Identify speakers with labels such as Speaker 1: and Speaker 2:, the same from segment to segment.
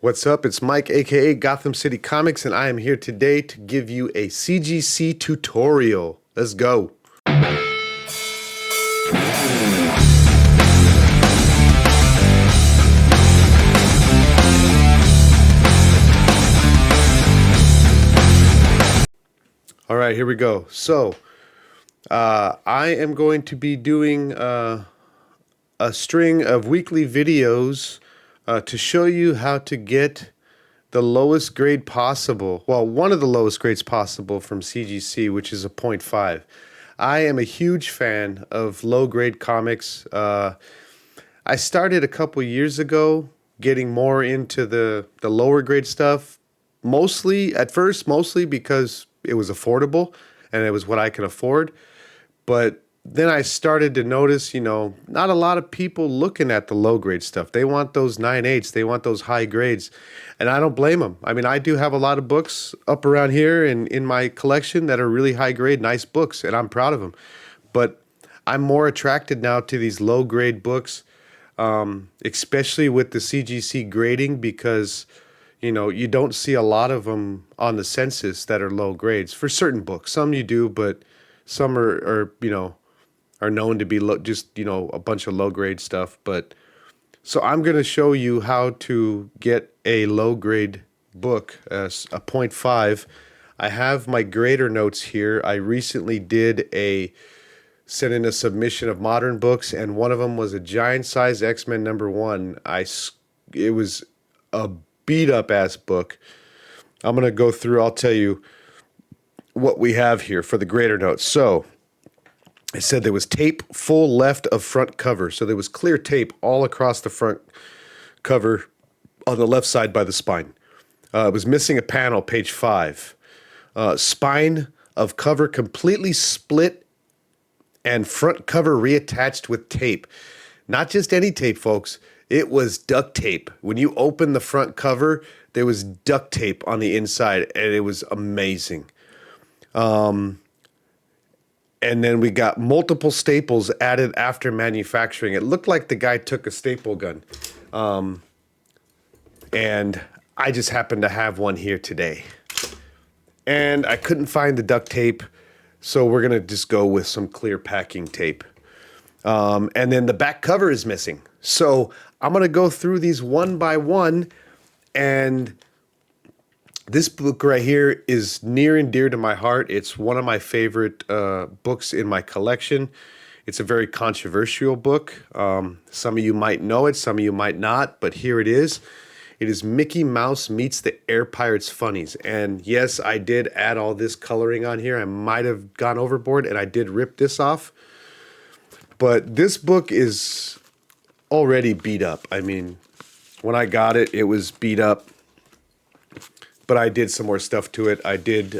Speaker 1: What's up? It's Mike, aka Gotham City Comics, and I am here today to give you a CGC tutorial. Let's go. All right, here we go. So, I am going to be doing a string of weekly videos to show you how to get the lowest grade possible. Well, one of the lowest grades possible from CGC, which is a 0.5. I am a huge fan of low grade comics. I started a couple years ago getting more into the lower grade stuff. Mostly because it was affordable and it was what I could afford. But then I started to notice, not a lot of people looking at the low grade stuff. They want those 9.8s, they want those high grades. And I don't blame them. I mean, I do have a lot of books up around here and in my collection that are really high grade, nice books, and I'm proud of them. But I'm more attracted now to these low grade books, especially with the CGC grading, because you don't see a lot of them on the census that are low grades for certain books. Some you do, but some are known to be just a bunch of low grade stuff. But so I'm going to show you how to get a low grade book as a 0.5. I have my grader notes here. I recently sent in a submission of modern books, and one of them was a giant size X-Men #1. It was a beat up ass book. I'm going to go through, I'll tell you what we have here for the grader notes. So I said there was tape full left of front cover. So there was clear tape all across the front cover on the left side by the spine. It was missing a panel, page 5. Spine of cover completely split and front cover reattached with tape. Not just any tape, folks. It was duct tape. When you open the front cover, there was duct tape on the inside, and it was amazing. And then we got multiple staples added after manufacturing. It looked like the guy took a staple gun. And I just happened to have one here today. And I couldn't find the duct tape, so we're going to just go with some clear packing tape. And then the back cover is missing. So I'm going to go through these one by one, and this book right here is near and dear to my heart. It's one of my favorite books in my collection. It's a very controversial book. Some of you might know it, some of you might not, but here it is. It is Mickey Mouse Meets the Air Pirates Funnies. And yes, I did add all this coloring on here. I might have gone overboard, and I did rip this off. But this book is already beat up. I mean, when I got it, it was beat up. But I did some more stuff to it. I did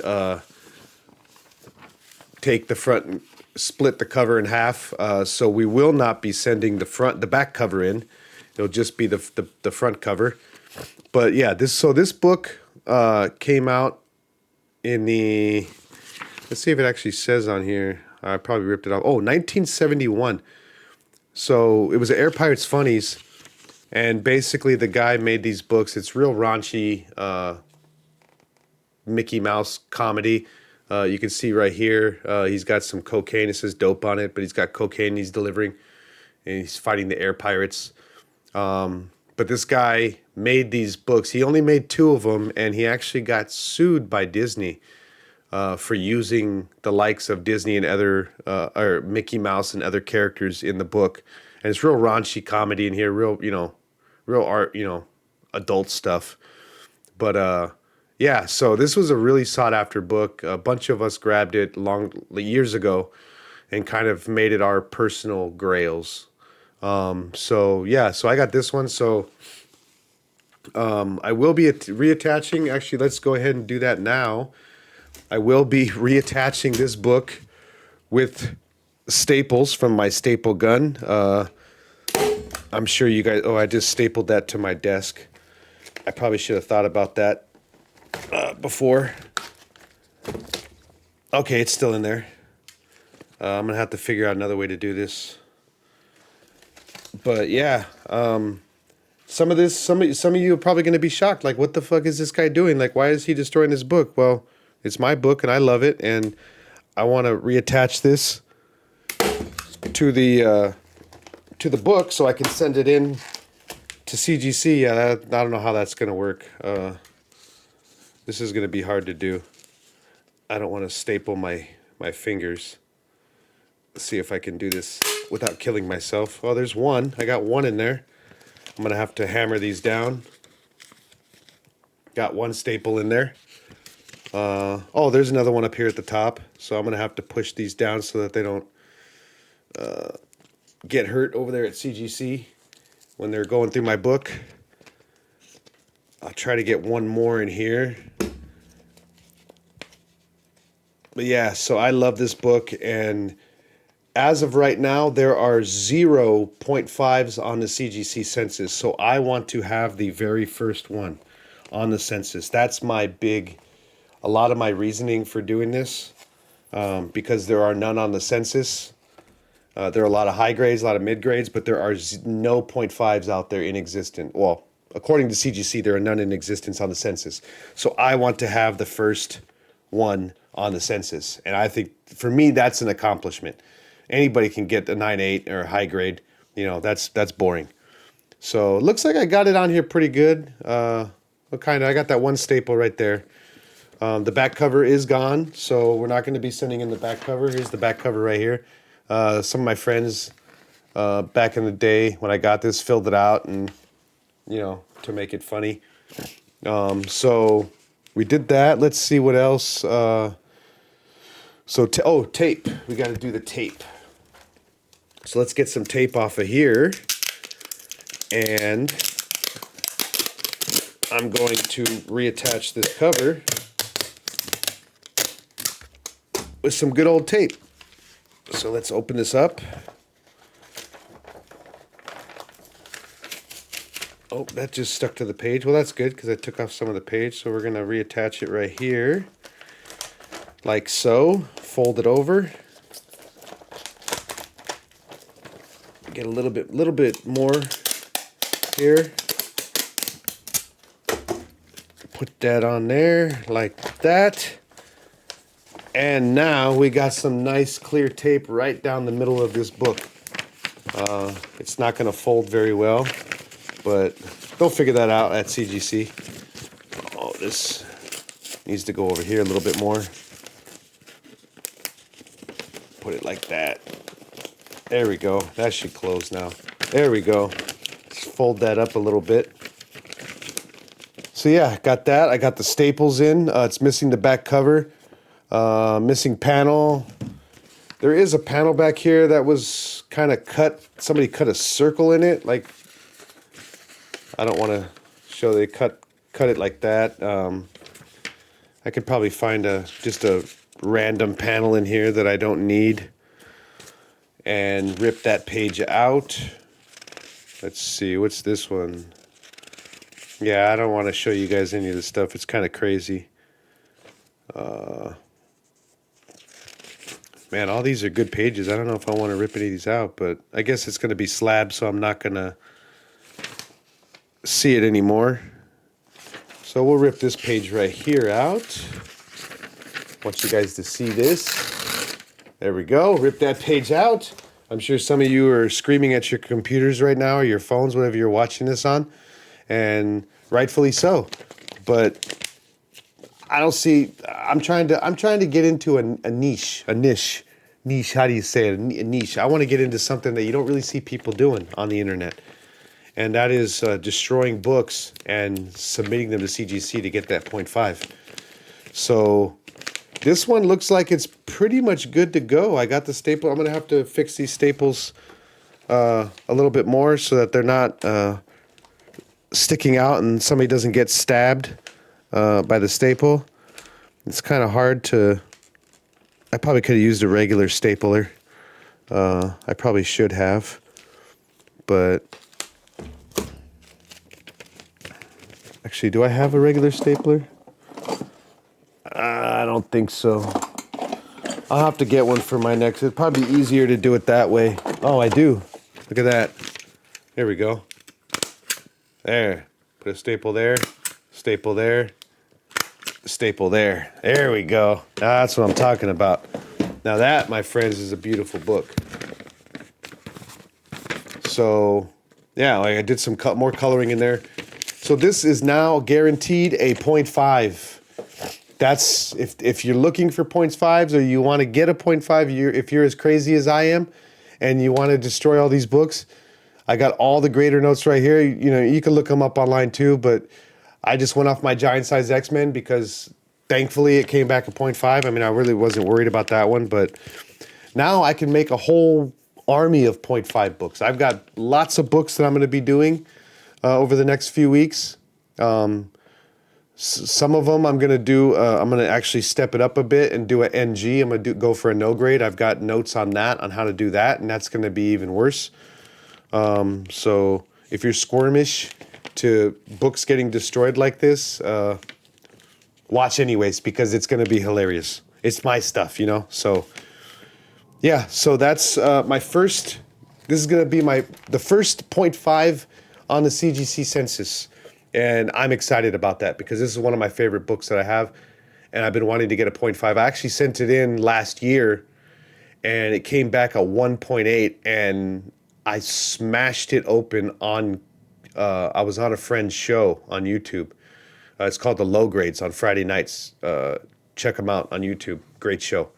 Speaker 1: take the front and split the cover in half. So we will not be sending the back cover in. It'll just be the front cover. But yeah, this book came out in the, let's see if it actually says on here. I probably ripped it off. Oh, 1971. So it was Air Pirates Funnies. And basically the guy made these books. It's real raunchy Mickey Mouse comedy. You can see right here, he's got some cocaine. It says dope on it, but he's got cocaine he's delivering. And he's fighting the air pirates. But this guy made these books. He only made 2 of them, and he actually got sued by Disney for using the likes of Disney and other, or Mickey Mouse and other characters in the book. And it's real raunchy comedy in here, real art, adult stuff. But yeah, so this was a really sought after book. A bunch of us grabbed it years ago and kind of made it our personal grails. So yeah, so I got this one. So I will be reattaching. Actually, let's go ahead and do that now. I will be reattaching this book with staples from my staple gun. I'm sure you guys, I just stapled that to my desk. I probably should have thought about that before. Okay, it's still in there. I'm gonna have to figure out another way to do this. But yeah, some of you are probably going to be shocked. Like, what the fuck is this guy doing? Like, why is he destroying this book? Well, it's my book and I love it, and I want to reattach this to the book so I can send it in to CGC. Yeah, I don't know how that's going to work. This is going to be hard to do. I don't want to staple my fingers. Let's see if I can do this without killing myself. Oh, there's one. I got one in there. I'm going to have to hammer these down. Got one staple in there. Oh, there's another one up here at the top. So I'm going to have to push these down so that they don't get hurt over there at CGC when they're going through my book. I'll try to get one more in here. But yeah, so I love this book, and as of right now, there are 0.5s on the CGC census. So I want to have the very first one on the census. That's a lot of my reasoning for doing this, because there are none on the census. There are a lot of high grades, a lot of mid grades, but there are no 0.5s out there in existence. Well, according to CGC, there are none in existence on the census. So I want to have the first one on the census. And I think, for me, that's an accomplishment. Anybody can get a 9.8 or a high grade. You know, that's boring. So it looks like I got it on here pretty good. I got that one staple right there. The back cover is gone, so we're not going to be sending in the back cover. Here's the back cover right here. Some of my friends back in the day when I got this filled it out, and to make it funny. So we did that. Let's see what else. Tape. We got to do the tape. So let's get some tape off of here, and I'm going to reattach this cover with some good old tape. So let's open this up. Oh, that just stuck to the page. Well, that's good because I took off some of the page. So we're going to reattach it right here, like so. Fold it over. Get a little bit more here. Put that on there like that. And now we got some nice clear tape right down the middle of this book. It's not going to fold very well, but they'll figure that out at CGC. Oh, this needs to go over here a little bit more. Put it like that. There we go. That should close now. There we go. Let's fold that up a little bit. So yeah, got that. I got the staples in. It's missing the back cover. Missing panel. There is a panel back here that was kind of cut. Somebody cut a circle in it. Like, I don't want to show they cut it like that. I could probably find just a random panel in here that I don't need and rip that page out. Let's see, what's this one? Yeah, I don't want to show you guys any of this stuff. It's kind of crazy. Man, all these are good pages. I don't know if I want to rip any of these out, but I guess it's going to be slab, so I'm not going to see it anymore. So we'll rip this page right here out. Want you guys to see this. There we go. Rip that page out. I'm sure some of you are screaming at your computers right now, or your phones, whatever you're watching this on, and rightfully so. But I don't see. I'm trying to get into a niche. How do you say it? A niche. I want to get into something that you don't really see people doing on the internet, and that is destroying books and submitting them to CGC to get that 0.5. So this one looks like it's pretty much good to go. I got the staple. I'm going to have to fix these staples a little bit more so that they're not sticking out and somebody doesn't get stabbed by the staple. It's kind of hard to... I probably could have used a regular stapler. I probably should have. But... Actually, do I have a regular stapler? I don't think so. I'll have to get one for my next. It'd probably be easier to do it that way. Oh, I do. Look at that. There we go. There. Put a staple there. Staple there. Staple there. There we go. That's what I'm talking about. Now that, my friends, is a beautiful book. So, yeah, like I did some more coloring in there. So this is now guaranteed a 0.5. That's if you're looking for 0.5s or you want to get a 0.5, if you're as crazy as I am and you want to destroy all these books, I got all the grader notes right here. You know, you can look them up online too, but I just went off my giant size X-Men because thankfully it came back a 0.5. I mean, I really wasn't worried about that one, but now I can make a whole army of 0.5 books. I've got lots of books that I'm going to be doing over the next few weeks. Some of them I'm going to do, I'm going to actually step it up a bit and do an NG. I'm going to go for a no grade. I've got notes on that, on how to do that, and that's going to be even worse. So if you're squirmish to books getting destroyed like this, watch anyways, because it's going to be hilarious. It's my stuff, you know? So, yeah, so that's my first, this is going to be the first 0.5 on the CGC census. And I'm excited about that because this is one of my favorite books that I have. And I've been wanting to get a 0.5. I actually sent it in last year and it came back a 1.8 and I smashed it open on, I was on a friend's show on YouTube. It's called The Low Grades on Friday nights. Check them out on YouTube. Great show.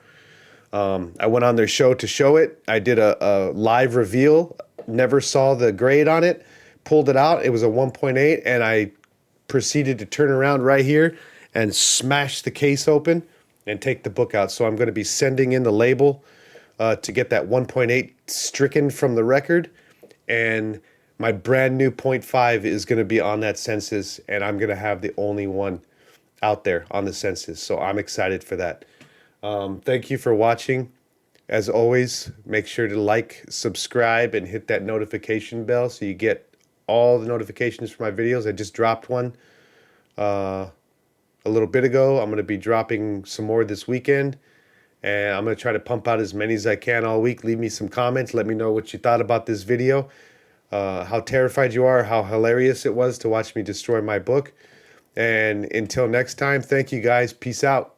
Speaker 1: I went on their show to show it. I did a live reveal. Never saw the grade on it. Pulled it out. It was a 1.8, and I proceeded to turn around right here and smash the case open and take the book out. So I'm going to be sending in the label to get that 1.8 stricken from the record, and my brand new 0.5 is going to be on that census, and I'm going to have the only one out there on the census. So I'm excited for that. Thank you for watching. As always, make sure to like, subscribe, and hit that notification bell so you get all the notifications for my videos. I just dropped one a little bit ago. I'm going to be dropping some more this weekend, and I'm going to try to pump out as many as I can all week. Leave me some comments. Let me know what you thought about this video, how terrified you are, how hilarious it was to watch me destroy my book. And until next time, thank you guys. Peace out.